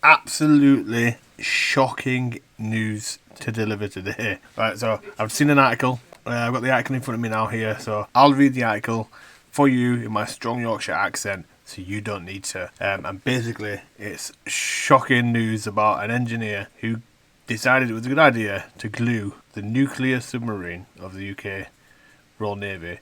Absolutely shocking news to deliver today. Right, so I've seen an article. I've got the article in front of me now here, so I'll read the article for you in my strong Yorkshire accent, so you don't need to. And basically, it's shocking news about an engineer who decided it was a good idea to glue the nuclear submarine of the UK Royal Navy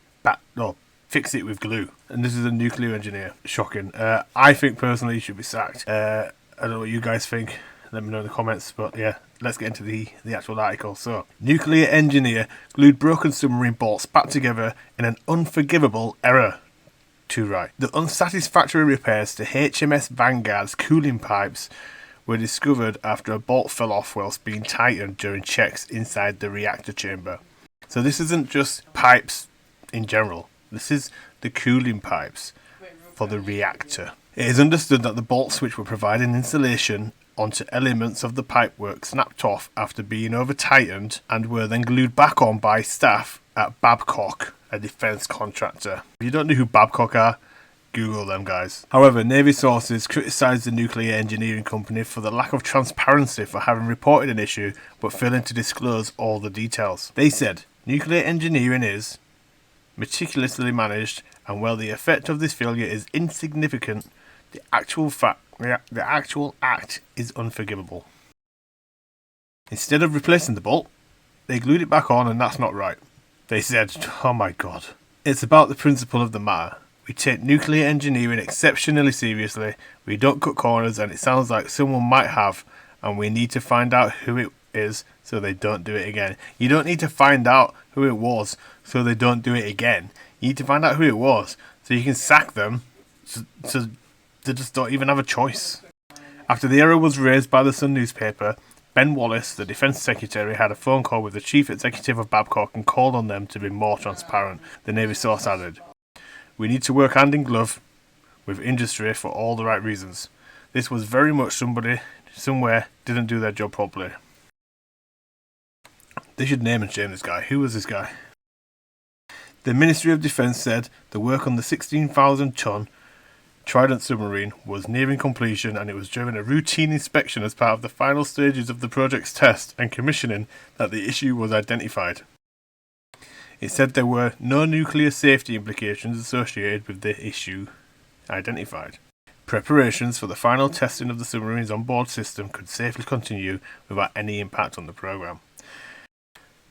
fix it with glue. And this is a nuclear engineer. Shocking. I think personally he should be sacked. I don't know what you guys think. Let me know in the comments. But yeah, let's get into the actual article. So, nuclear engineer glued broken submarine bolts back together in an unforgivable error. To write. The unsatisfactory repairs to HMS Vanguard's cooling pipes were discovered after a bolt fell off whilst being tightened during checks inside the reactor chamber. So this isn't just pipes in general. This is the cooling pipes for the reactor. It is understood that the bolts which were providing insulation onto elements of the pipework snapped off after being over-tightened and were then glued back on by staff at Babcock, a defence contractor. If you don't know who Babcock are, Google them, guys. However, Navy sources criticised the nuclear engineering company for the lack of transparency for having reported an issue but failing to disclose all the details. They said, nuclear engineering is meticulously managed, and while the effect of this failure is insignificant, the actual act is unforgivable. Instead of replacing the bolt, they glued it back on, and that's not right. They said, oh my god. It's about the principle of the matter. We take nuclear engineering exceptionally seriously, we don't cut corners, and it sounds like someone might have, and we need to find out who it is so they don't do it again. You don't need to find out who it was so they don't do it again. You need to find out who it was so you can sack them so they just don't even have a choice. After the error was raised by the Sun newspaper, Ben Wallace, the Defence Secretary, had a phone call with the Chief Executive of Babcock and called on them to be more transparent. The Navy source added, "We need to work hand in glove with industry for all the right reasons. This was very much somebody somewhere didn't do their job properly." They should name and shame this guy. Who was this guy? The Ministry of Defence said the work on the 16,000-ton Trident submarine was nearing completion, and it was during a routine inspection as part of the final stages of the project's test and commissioning that the issue was identified. It said there were no nuclear safety implications associated with the issue identified. Preparations for the final testing of the submarine's onboard system could safely continue without any impact on the programme.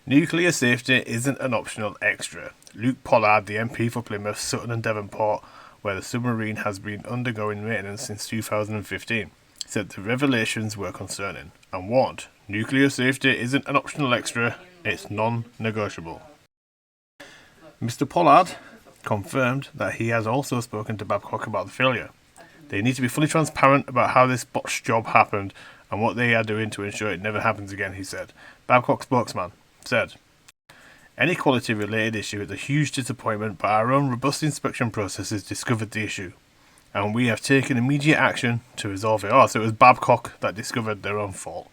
Nuclear safety isn't an optional extra. Luke Pollard, the MP for Plymouth, Sutton and Devonport, where the submarine has been undergoing maintenance since 2015, said the revelations were concerning and warned, nuclear safety isn't an optional extra, it's non-negotiable. Mr. Pollard confirmed that he has also spoken to Babcock about the failure. They need to be fully transparent about how this botched job happened and what they are doing to ensure it never happens again, he said. Babcock spokesman said, "Any quality related issue is a huge disappointment, but our own robust inspection processes discovered the issue, and we have taken immediate action to resolve it." Oh, so it was Babcock that discovered their own fault.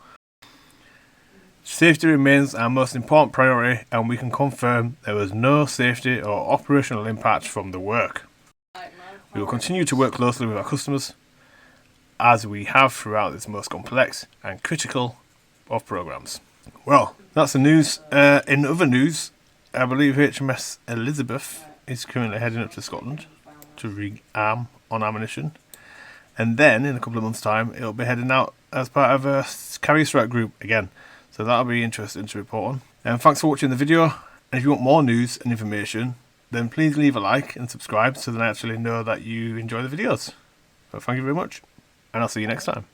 "Safety remains our most important priority, and we can confirm there was no safety or operational impact from the work. We will continue to work closely with our customers, as we have throughout this most complex and critical of programmes." Well, that's the news. In other news, I believe HMS Elizabeth is currently heading up to Scotland to re-arm on ammunition. And then, in a couple of months' time, it'll be heading out as part of a carrier strike group again. So that'll be interesting to report on. And thanks for watching the video. And if you want more news and information, then please leave a like and subscribe so that I actually know that you enjoy the videos. So thank you very much, and I'll see you next time.